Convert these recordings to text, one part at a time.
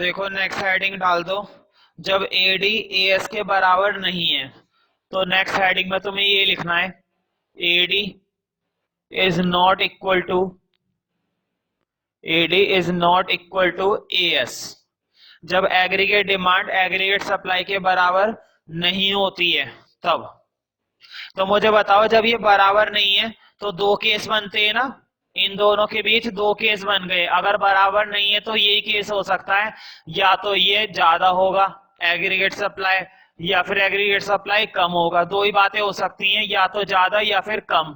देखो next heading डाल दो, जब एडी एएस के बराबर नहीं है तो नेक्स्ट हेडिंग में तुम्हें ये लिखना है, AD is not equal to AS. जब एग्रीगेट डिमांड एग्रीगेट सप्लाई के बराबर नहीं होती है तब। तो मुझे बताओ, जब ये बराबर नहीं है तो दो केस बनते हैं ना, इन दोनों के बीच दो केस बन गए। अगर बराबर नहीं है तो यही केस हो सकता है, या तो ये ज्यादा होगा एग्रीगेट सप्लाई, या फिर एग्रीगेट सप्लाई कम होगा। दो ही बातें हो सकती हैं, या तो ज्यादा या फिर कम,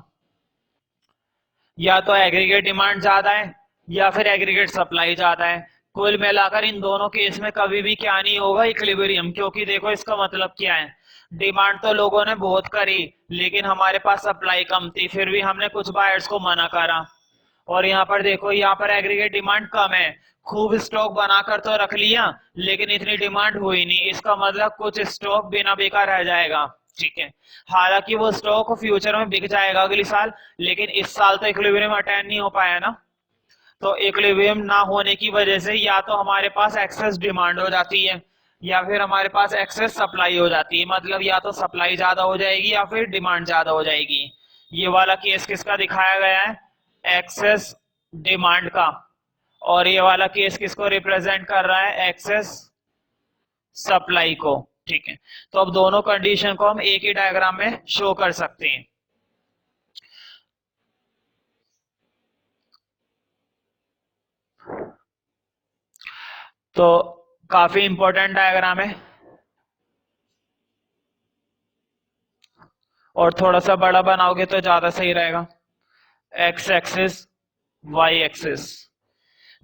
या तो एग्रीगेट डिमांड ज्यादा है या फिर एग्रीगेट सप्लाई ज्यादा है। कुल मिलाकर इन दोनों केस में कभी भी क्या नहीं होगा, इक्विलिब्रियम। क्योंकि देखो इसका मतलब क्या है, डिमांड तो लोगों ने बहुत करी लेकिन हमारे पास सप्लाई कम थी, फिर भी हमने कुछ बायर्स को मना करा। और यहाँ पर देखो, यहाँ पर एग्रीगेट डिमांड कम है, खूब स्टॉक बनाकर तो रख लिया लेकिन इतनी डिमांड हुई नहीं, इसका मतलब कुछ स्टॉक बिना बिका रह जाएगा। ठीक है, हालांकि वो स्टॉक फ्यूचर में बिक जाएगा अगले साल, लेकिन इस साल तो इक्विलिब्रियम अटेन नहीं हो पाया ना। तो इक्विलिब्रियम ना होने की वजह से या तो हमारे पास एक्सेस डिमांड हो जाती है या फिर हमारे पास एक्सेस सप्लाई हो जाती है। मतलब या तो सप्लाई ज्यादा हो जाएगी या फिर डिमांड ज्यादा हो जाएगी। ये वाला केस किसका दिखाया गया है, एक्सेस डिमांड का, और ये वाला केस किसको रिप्रेजेंट कर रहा है, एक्सेस सप्लाई को। ठीक है, तो अब दोनों कंडीशन को हम एक ही डायग्राम में शो कर सकते हैं। तो काफी इंपॉर्टेंट डायग्राम है और थोड़ा सा बड़ा बनाओगे तो ज्यादा सही रहेगा। एक्स एक्सिस वाई एक्सिस,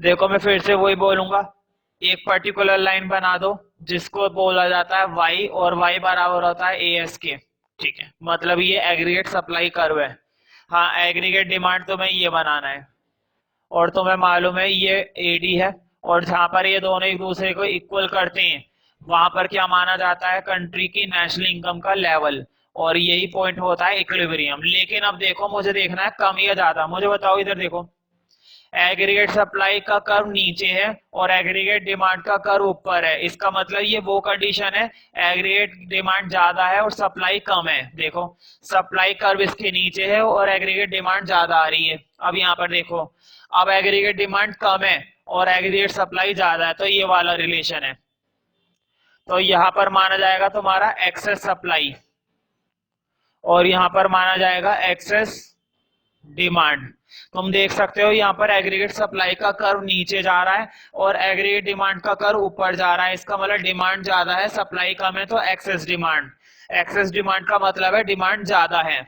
देखो मैं फिर से वही बोलूंगा, एक पर्टिकुलर लाइन बना दो जिसको बोला जाता है वाई, और वाई बराबर होता है ए एस के। ठीक है, मतलब ये एग्रीगेट सप्लाई कर्व है। हाँ, एग्रीगेट डिमांड तुम्हें ये बनाना है और तुम्हें मालूम है ये एडी है, और जहां पर ये दोनों एक दूसरे को इक्वल करते हैं वहां पर क्या माना जाता है, कंट्री की नेशनल इनकम का लेवल, और यही पॉइंट होता है इक्विलिब्रियम। लेकिन अब देखो, मुझे देखना है कम या ज्यादा। मुझे बताओ, इधर देखो, एग्रीगेट सप्लाई का कर्व नीचे है और एग्रीगेट डिमांड का कर्व ऊपर है। इसका मतलब ये वो कंडीशन है, एग्रीगेट डिमांड ज्यादा है और सप्लाई कम है। देखो, सप्लाई कर्व इसके नीचे है और एग्रीगेट डिमांड ज्यादा आ रही है। अब यहाँ पर देखो, अब एग्रीगेट डिमांड कम है और एग्रीगेट सप्लाई ज्यादा है, तो ये वाला रिलेशन है। तो यहाँ पर माना जाएगा तुम्हारा एक्सेस सप्लाई और यहाँ पर माना जाएगा एक्सेस डिमांड। तुम देख सकते हो यहाँ पर एग्रीगेट सप्लाई का कर्व नीचे जा रहा है और एग्रीगेट डिमांड का कर्व ऊपर जा रहा है। इसका मतलब डिमांड ज्यादा है, सप्लाई कम है, तो एक्सेस डिमांड। एक्सेस डिमांड का मतलब है डिमांड ज्यादा है।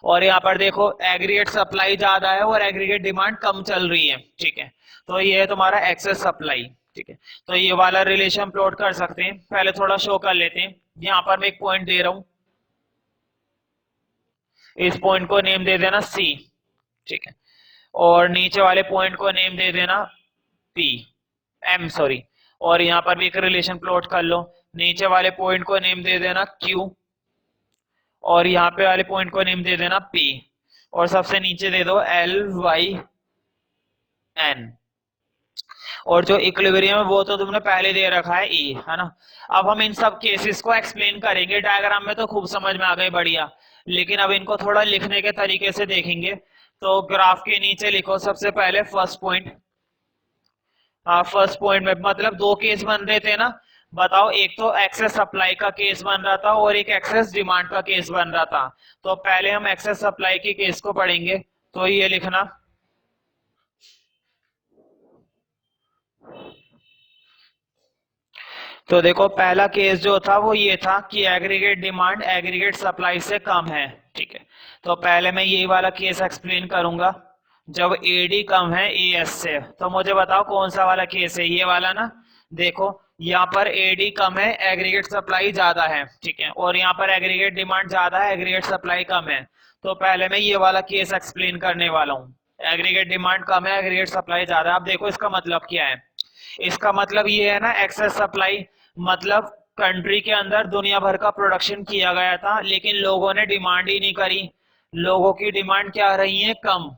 और यहाँ पर देखो, एग्रीगेट सप्लाई ज्यादा है और एग्रीगेट डिमांड कम चल रही है। ठीक है, तो ये है तुम्हारा एक्सेस सप्लाई। ठीक है, तो ये वाला रिलेशन प्लॉट कर सकते हैं। पहले थोड़ा शो कर लेते हैं। यहाँ पर मैं एक पॉइंट दे रहा हूं, इस पॉइंट को नेम दे देना सी। ठीक है, और नीचे वाले पॉइंट को नेम दे देना पी, एम सॉरी। और यहाँ पर भी एक रिलेशन प्लॉट कर लो, नीचे वाले पॉइंट को नेम दे देना क्यू और यहाँ पे वाले पॉइंट को नेम दे देना पी, और सबसे नीचे दे दो एल वाई एन। और जो इक्विलिब्रियम है वो तो तुमने पहले दे रखा है ई, है ना। अब हम इन सब केसेस को एक्सप्लेन करेंगे। डायग्राम में तो खूब समझ में आ गई, बढ़िया, लेकिन अब इनको थोड़ा लिखने के तरीके से देखेंगे। तो ग्राफ के नीचे लिखो सबसे पहले फर्स्ट पॉइंट। हाँ, फर्स्ट पॉइंट में मतलब दो केस बन रहे थे ना, बताओ, एक तो एक्सेस सप्लाई का केस बन रहा था और एक एक्सेस डिमांड का केस बन रहा था। तो पहले हम एक्सेस सप्लाई के केस को पढ़ेंगे, तो ये लिखना। तो देखो, पहला केस जो था वो ये था कि एग्रीगेट डिमांड एग्रीगेट सप्लाई से कम है। ठीक है, तो पहले मैं यही वाला केस एक्सप्लेन करूंगा, जब एडी कम है एएस से। तो मुझे बताओ कौन सा वाला केस है, ये वाला ना। देखो, यहाँ पर एडी कम है, एग्रीगेट सप्लाई ज्यादा है। ठीक है, और यहाँ पर एग्रीगेट डिमांड ज्यादा है, एग्रीगेट सप्लाई कम है। तो पहले मैं ये वाला केस एक्सप्लेन करने वाला हूँ, एग्रीगेट डिमांड कम है, एग्रीगेट सप्लाई ज्यादा है। अब देखो इसका मतलब क्या है, इसका मतलब ये है ना, एक्सेस सप्लाई मतलब कंट्री के अंदर दुनिया भर का प्रोडक्शन किया गया था लेकिन लोगों ने डिमांड ही नहीं करी। लोगों की डिमांड क्या रही है, कम।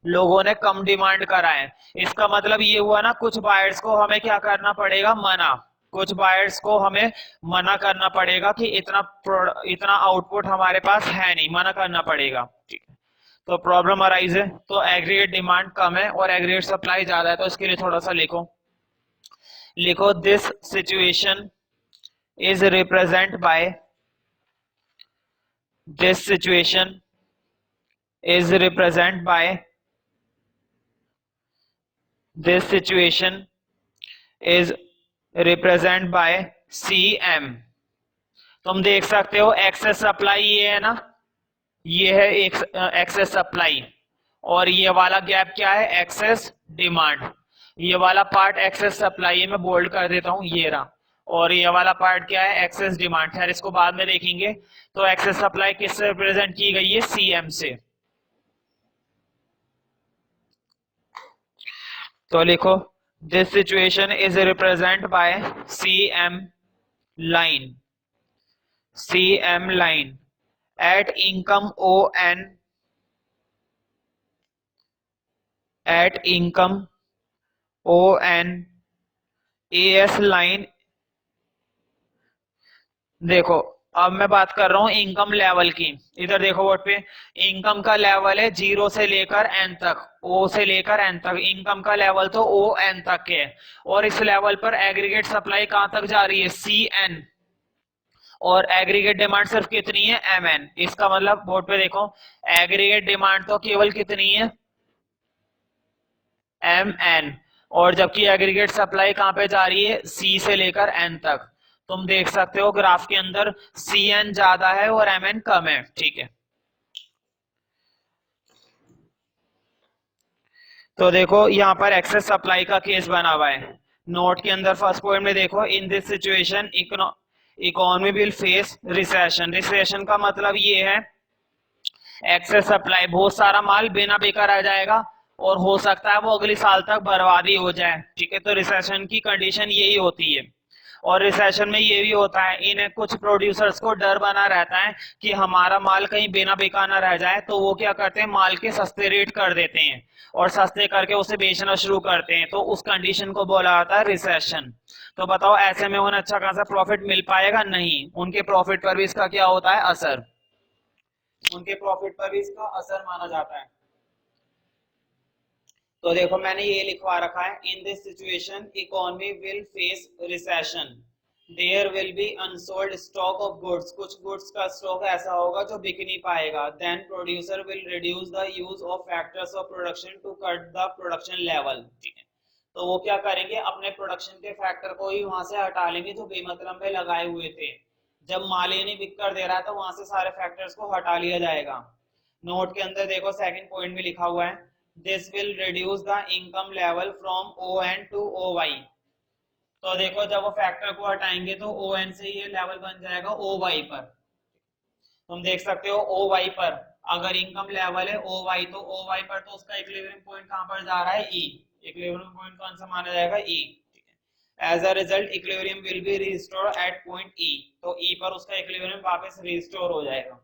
लोगों ने कम डिमांड करा है। इसका मतलब ये हुआ ना, कुछ बायर्स को हमें क्या करना पड़ेगा, मना, कुछ बायर्स को हमें मना करना पड़ेगा कि इतना आउटपुट हमारे पास है नहीं, मना करना पड़ेगा, ठीक है। तो प्रॉब्लम अराइज है, तो एग्रीगेट डिमांड कम है और एग्रीगेट सप्लाई ज्यादा है, तो इसके लिए थोड़ा सा लिखो this situation is represent bye, this situation is represented by, this situation is represented by CM। तुम देख सकते हो एक्सेस सप्लाई ये है ना, ये है एक एक्सेस सप्लाई, और ये वाला गैप क्या है, एक्सेस डिमांड। ये वाला पार्ट एक्सेस सप्लाई है, मैं बोल्ड कर देता हूं, ये रहा, और ये वाला पार्ट क्या है, एक्सेस डिमांड। खैर इसको बाद में देखेंगे। तो एक्सेस सप्लाई किससे रिप्रेजेंट की गई है, सीएम से। तो लिखो this situation is represent by CM line, CM line at income O N, at income O N AS line. देखो अब मैं बात कर रहा हूं इनकम लेवल की। इधर देखो बोर्ड पे, इनकम का लेवल है 0 से लेकर एन तक, ओ से लेकर एन तक। इनकम का लेवल तो ओ एन तक है, और इस लेवल पर एग्रीगेट सप्लाई कहां तक जा रही है, सी एन, और एग्रीगेट डिमांड सिर्फ कितनी है, एम एन। इसका मतलब बोर्ड पे देखो, एग्रीगेट डिमांड तो केवल कितनी है, एम एन, और जबकि एग्रीगेट सप्लाई कहां पे जा रही है, सी से लेकर एन तक। तुम देख सकते हो ग्राफ के अंदर सी एन ज्यादा है और एम एन कम है, ठीक है। तो देखो यहाँ पर एक्सेस सप्लाई का केस बना हुआ है। नोट के अंदर फर्स्ट पॉइंट में देखो, इन this situation economy will face recession. Recession का मतलब ये है एक्सेस सप्लाई, बहुत सारा माल बिना बिका रह जाएगा और हो सकता है वो अगले साल तक बर्बादी हो जाए, ठीक है। तो रिसेशन की कंडीशन यही होती है। और रिसेशन में ये भी होता है, इन कुछ प्रोड्यूसर्स को डर बना रहता है कि हमारा माल कहीं बिना बिका ना रह जाए, तो वो क्या करते हैं, माल के सस्ते रेट कर देते हैं और सस्ते करके उसे बेचना शुरू करते हैं। तो उस कंडीशन को बोला जाता है रिसेशन। तो बताओ ऐसे में उन्हें अच्छा खासा प्रॉफिट मिल पाएगा, नहीं, उनके प्रॉफिट पर भी इसका क्या होता है, असर, उनके प्रॉफिट पर भी इसका असर माना जाता है। तो देखो मैंने ये लिखवा रखा है, in this situation economy will face recession, there will be unsold stock of goods. कुछ गुड्स का स्टॉक ऐसा होगा जो बिक नहीं पाएगा। Then producer will reduce the use of factors of production to cut the production level, ठीक है। तो वो क्या करेंगे, अपने प्रोडक्शन के फैक्टर को ही वहां से हटा लेंगे जो बेमतलब में लगाए हुए थे। जब माल ही नहीं बिक कर दे रहा है तो वहां से सारे फैक्टर्स को हटा लिया जाएगा। नोट के अंदर देखो सेकंड पॉइंट में लिखा हुआ है, this will reduce the income level from O N to O Y. तो देखो जब वो फैक्टर को हटाएंगे तो ओ एन से ये लेवल बन जाएगा ओ वाई पर। तुम देख सकते हो ओ वाई पर अगर इनकम लेवल है ओ वाई, तो ओ वाई पर तो उसका इक्विलिब्रियम पॉइंट कहां पर जा रहा है, ई। इक्विलिब्रियम पॉइंट कौन सा माना जाएगा, E. As a result equilibrium will be restored at point E. तो ई पर उसका इक्विलिब्रियम वापस रिस्टोर हो जाएगा।